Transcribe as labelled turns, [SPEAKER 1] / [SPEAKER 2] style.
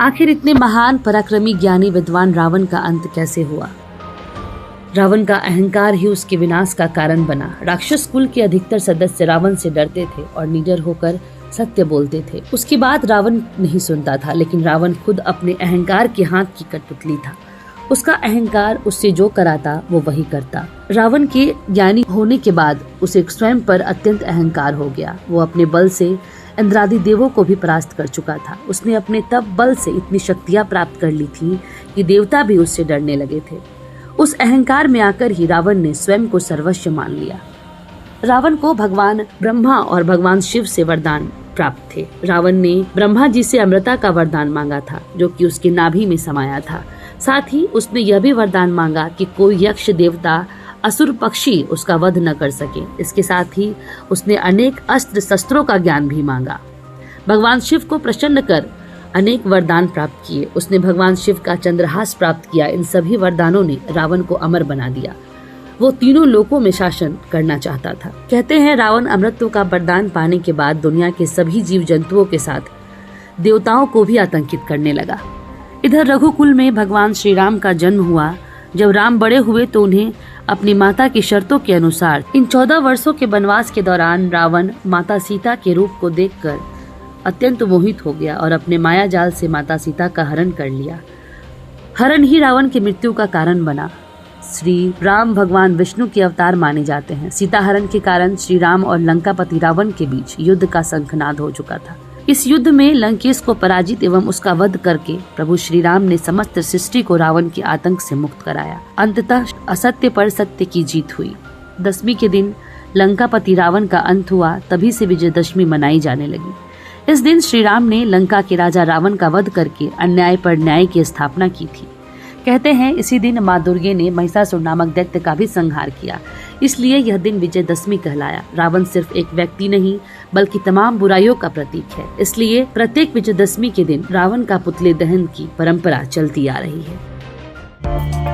[SPEAKER 1] आखिर इतने महान पराक्रमी ज्ञानी विद्वान रावण का अंत कैसे हुआ? रावण का अहंकार ही उसके विनाश का कारण बना। राक्षस कुल के अधिकतर सदस्य रावण से डरते थे और निडर होकर सत्य बोलते थे। उसकी बात रावण नहीं सुनता था, लेकिन रावण खुद अपने अहंकार के हाथ की कठपुतली था। उसका अहंकार उससे जो कराता वो वही करता। रावण के ज्ञानी होने के बाद उसे स्वयं पर अत्यंत अहंकार हो गया। वो अपने बल से इंद्रादि देवों को भी परास्त कर चुका था। उसने अपने तप बल से इतनी शक्तियां प्राप्त कर ली थी कि देवता भी उससे डरने लगे थे। उस अहंकार में आकर ही रावण ने स्वयं को सर्वस्व मान लिया। रावण को भगवान ब्रह्मा और भगवान शिव से वरदान प्राप्त थे। रावण ने ब्रह्मा जी से अमृता का वरदान मांगा था, जो कि उसकी नाभि में समाया था। साथ ही उसने यह भी वरदान मांगा कि कोई यक्ष, देवता, असुर, पक्षी उसका वध न कर सके। इसके साथ ही उसने अनेक अस्त्र शस्त्रों का ज्ञान भी मांगा। भगवान शिव को प्रसन्न कर अनेक वरदान प्राप्त किए। उसने भगवान शिव का चंद्रहास प्राप्त किया। इन सभी वरदानों ने रावण को अमर बना दिया। वो तीनों लोकों में शासन करना चाहता था। कहते हैं रावण अमृतत्व का वरदान पाने के बाद दुनिया के सभी जीव जंतुओं के साथ देवताओं को भी आतंकित करने लगा। इधर रघुकुल में भगवान श्री राम का जन्म हुआ। जब राम बड़े हुए तो उन्हें अपनी माता की शर्तों के अनुसार इन 14 वर्षों के वनवास के दौरान रावण माता सीता के रूप को देखकर अत्यंत मोहित हो गया और अपने माया जाल से माता सीता का हरण कर लिया। हरण ही रावण की मृत्यु का कारण बना। श्री राम भगवान विष्णु के अवतार माने जाते हैं। सीता हरण के कारण श्री राम और लंकापति रावण के बीच युद्ध का शंखनाद हो चुका था। इस युद्ध में लंकेश को पराजित एवं उसका वध करके प्रभु श्री राम ने समस्त सृष्टि को रावण के आतंक से मुक्त कराया। अंततः असत्य पर सत्य की जीत हुई। दशमी के दिन लंकापति रावण का अंत हुआ। तभी से विजयदशमी मनाई जाने लगी। इस दिन श्री राम ने लंका के राजा रावण का वध करके अन्याय पर न्याय की स्थापना की थी। कहते हैं इसी दिन माँ दुर्गे ने महिषासुर नामक दैत्य का भी संहार किया। इसलिए यह दिन विजयदशमी कहलाया। रावण सिर्फ एक व्यक्ति नहीं बल्कि तमाम बुराइयों का प्रतीक है। इसलिए प्रत्येक विजयदशमी के दिन रावण का पुतले दहन की परंपरा चलती आ रही है।